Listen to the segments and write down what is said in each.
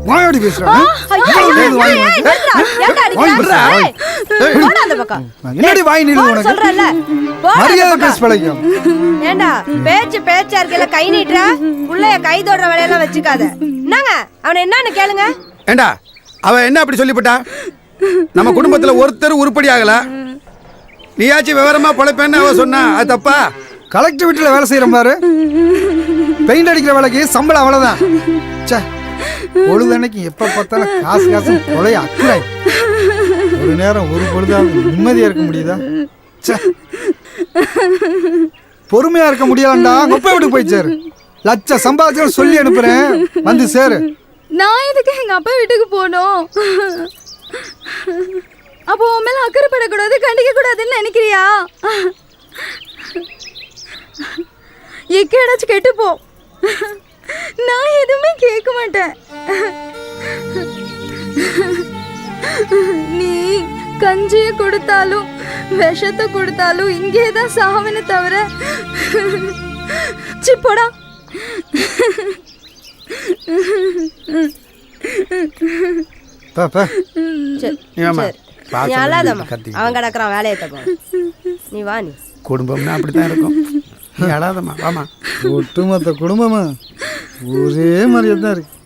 வாயாடி பேசுறா என்னடி வாய் நீளு உனக்கு மரியாதை பேச பழகும் ஏண்டா பேச்சா இருக்கல கை நீட்ற புள்ளைய கை தொடுற வேலையெல்லாம் வச்சுக்காத என்னங்க அவனை என்னன்னு கேளுங்க ஏண்டா அவ என்ன அப்படி சொல்லிவிட்டா நம்ம குடும்பத்துல ஒருத்தர் உருப்படி ஆகல நீயாச்சும் விவரமா பொழைப்பேன்னு அவ சொன்னா அது தப்பா கலெக்டர் வீட்டுல வேலை செய்யற பாரு பெயிண்ட் அடிக்கிற வேலைக்கு சம்பளம் அவ்வளவுதான் பொழுதன்னைக்கு எப்ப பார்த்தாலும் காசு காசு கொலைய அக்கறாய் ஒரு நேரம் ஒரு பொழுதாவது நிம்மதியா இருக்க முடியுதா பொறுமையா இருக்க முடியலண்டா கொப்பை வீட்டுக்கு போய் சேரு லட்ச சம்பாதிச்சு சொல்லி அனுப்புறேன் வந்து சேரு நான் எதுக்கு எங்க அப்பா வீட்டுக்கு போனோம் அப்போ உன் மேல அக்கறைப்படக்கூடாது கண்டிக்க கூடாதுன்னு நினைக்கிறியா எக்கேடாச்சும் கெட்டு போ நான் எதுவுமே கேட்க மாட்டேன் நீ கஞ்சிய கொடுத்தாலும் விஷத்தை கொடுத்தாலும் இங்கேதான் சாவனை தவிர சிப்போடா அவன் கிடக்குறான் வேலையை தப்பா நீ வா நீ குடும்பம்னா அப்படித்தான் இருக்கும் நீ அழாதம்மா வாமா ஒட்டுமொத்த குடும்பமா ஒரே மாதிரியே தான் இருக்கு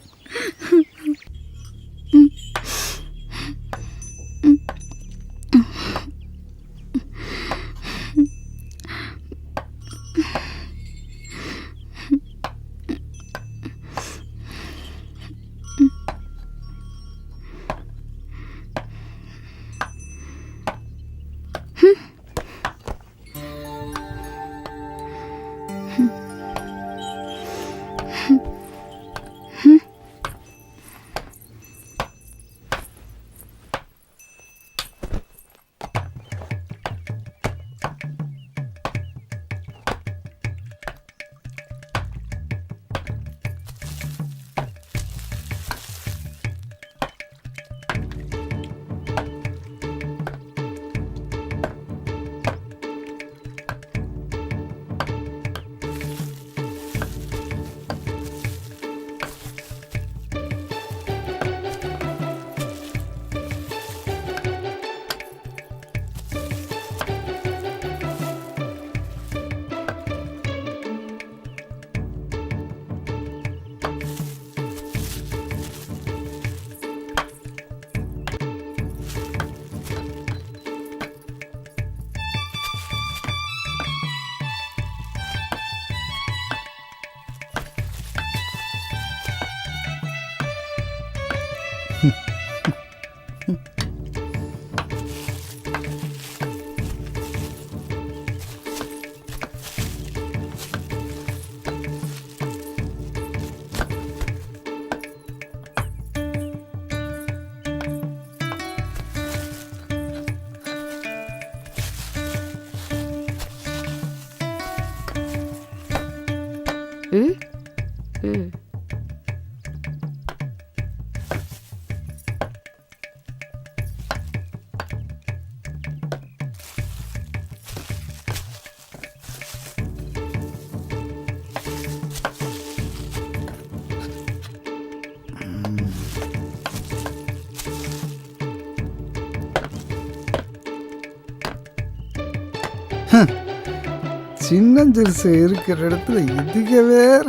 சின்னஞ்சிறுசு இருக்கிற இடத்துல இதுக்கு வேற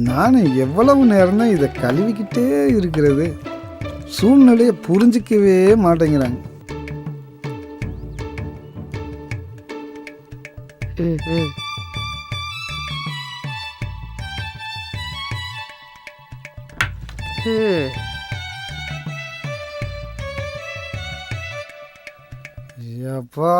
நானும் எவ்வளவு நேரம் தான் இதை கழுவிக்கிட்டே இருக்கிறது. சூழ்நிலையை புரிஞ்சிக்கவே மாட்டேங்கிறாங்க. அப்பா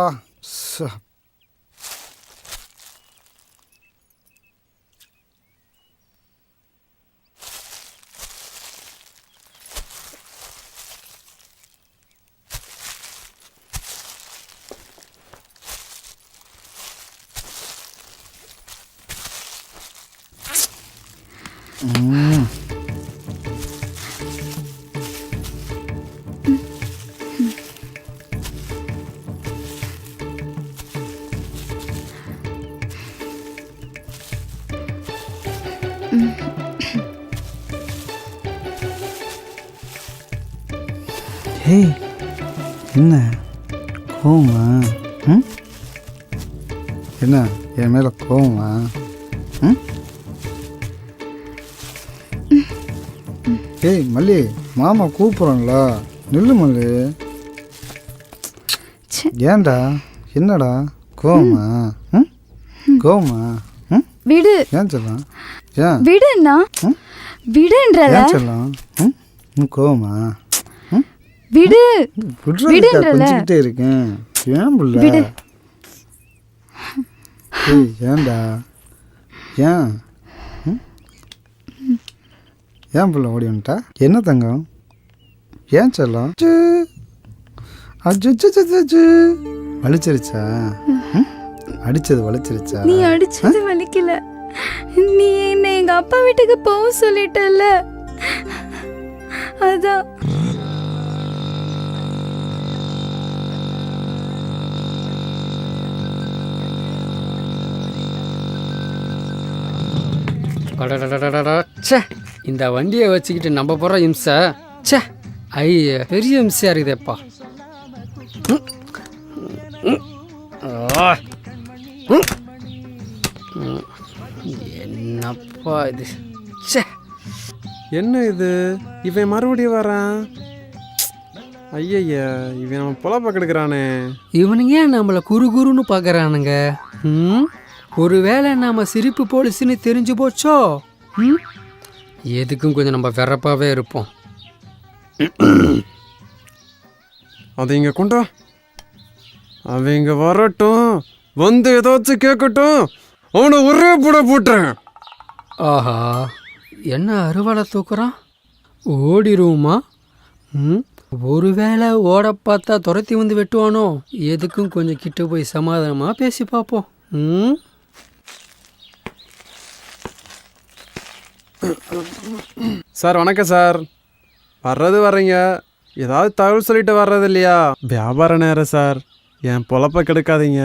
ஏய் என்ன கோவமா? ம் என்ன என் மேலே கோவமா? ம் ஏய் மல்லி, மாமா கூப்பிட்றாங்களா? நில்லு மல்லி. ஏன்டா என்னடா கோவமா? ம் கோவமா? ம் விடு. ஏன் சொல்லலாம்? ஏன் விடுண்ணா. விடுன்றல. ஏன் சொல்லலாம்? ம் கோவமா? விடு. விடுறதுக்கா கொஞ்சிக்கிட்டே இருக்கேன். ஏன் புள்ள? விடு. ஏய் ஏன்டா? ஏன் ஏன் புள்ள ஓடி வந்துட்டா? என்ன தங்கம்? ஏன் செல்லம்? அச்சு வலிச்சிருச்சா? அடிச்சது வலிச்சிருச்சா? நீ அடிச்சது வலிக்கல. நீ என்ன எங்க அப்பா வீட்டுக்கு போக சொல்லிட்டல. அதான். ச்சே, இந்த வண்டியை வச்சுக்கிட்டு நம்ம போகிற இம்சை ச்சே ஐய பெரிய இம்சையாக இருக்குதேப்பா. என்னப்பா இது? ச்சே, என்ன இது? இவன் மறுபடியும் வரான். ஐயய்ய, இவன் நம்ம பொழப்ப கெடுக்கிறானே. இவனுங்க ஏன் நம்மளை குறுகுறுன்னு பார்க்குறானுங்க? ஒருவேளை நாம் சிரிப்பு போலீஸ்ன்னு தெரிஞ்சு போச்சோ? எதுக்கும் கொஞ்சம் நம்ம வெறப்பாகவே இருப்போம். அதை இங்கே கொண்டா. அவன் இங்கே வரட்டும், வந்து ஏதாச்சும் கேட்கட்டும், அவனை ஒரே போட போட்டேன். ஆஹா, என்ன அருவாளை தூக்குறான்? ஓடிருவோமா? ஒருவேளை ஓட பார்த்தா துரத்தி வந்து வெட்டுவானோ? எதுக்கும் கொஞ்சம் கிட்ட போய் சமாதானமாக பேசி பார்ப்போம். சார் வணக்கம் சார். வர்றது வர்றீங்க, ஏதாவது தகவல் சொல்லிட்டு வர்றது இல்லையா? வியாபார நேரம் சார், என் பொழப்ப கெடுக்காதீங்க.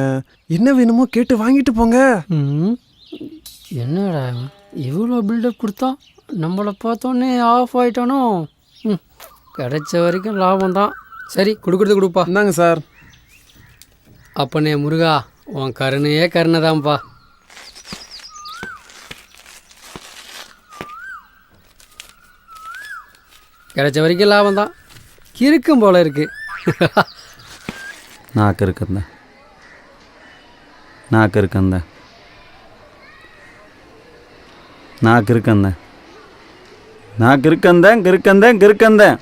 என்ன வேணுமோ கேட்டு வாங்கிட்டு போங்க. என்னடா இவ்வளோ பில்டப் கொடுத்தா நம்மளை பார்த்தோன்னே ஆஃப் ஆகிட்டானோ? கிடைச்ச வரைக்கும் லாபம் தான். சரி, கொடுக்குறது கொடுப்பா. இந்தாங்க சார். அப்பனே முருகா, உன் கருணையே கருணைதான்ப்பா. கிடைச்ச வரைக்கும் லாபம் தான். கிறுக்கும் போல இருக்கு. நாக்கு இருக்கந்த நாக்கு இருக்கந்த நாக்கு இருக்கந்த நாக்கு இருக்கந்தேன் கிறுக்கந்தேன் கிறுக்கந்தேன்.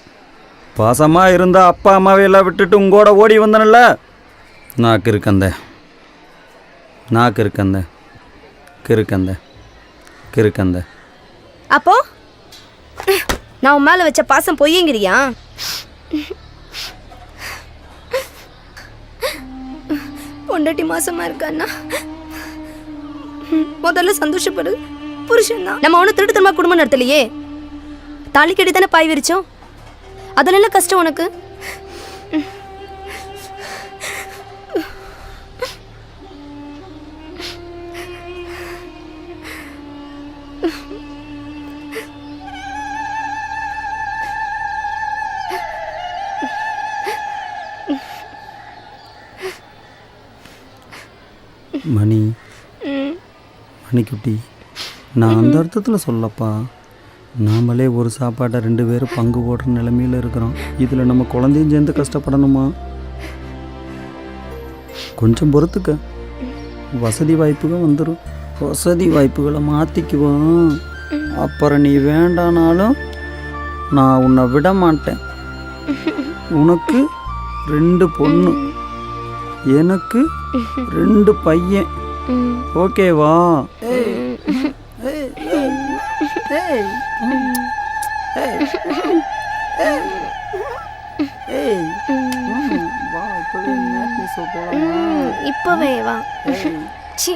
பாசமாக இருந்தால் அப்பா அம்மாவை எல்லாம் விட்டுட்டு உங்கூட ஓடி வந்தனல்ல. நாக்கு இருக்கந்த நாக்கு இருக்கந்த கிறுக்கந்த கிறுக்கந்த. அப்போ நான் உன் மேல வச்ச பாசம் பொய்யங்கிறியா? பொண்டாட்டி மாசமா இருக்கான்னா முதல்ல சந்தோஷப்படு. புருஷன் தான். நம்ம ஒன்றும் திருட்டுத்தனமா குடும்பம் நடத்தலையே. தாலி கட்டி தானே பாய் விரிச்சோம். அதில் என்ன கஷ்டம் உனக்கு? மணிக்குட்டி, நான் அந்த அர்த்தத்தில் சொல்லப்பா. நாமளே ஒரு சாப்பாட்டை 2 பேரும் பங்கு போடுற நிலைமையில் இருக்கிறோம். இதில் நம்ம குழந்தையும் சேர்ந்து கஷ்டப்படணுமா? கொஞ்சம் பொறுத்துக்க, வசதி வாய்ப்புகள் வந்துடும். வசதி வாய்ப்புகளை மாற்றிக்குவோம். அப்புறம் நீ வேண்டானாலும் நான் உன்னை விட மாட்டேன். உனக்கு 2 பொண்ணு, எனக்கு 2 பையன். ஓகேவா? இப்பவே வா. சி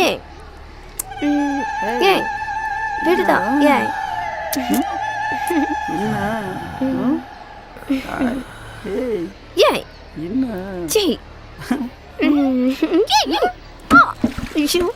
ஏய் ஏய் விடுதா ஏய் ஏய் சி ஐயோ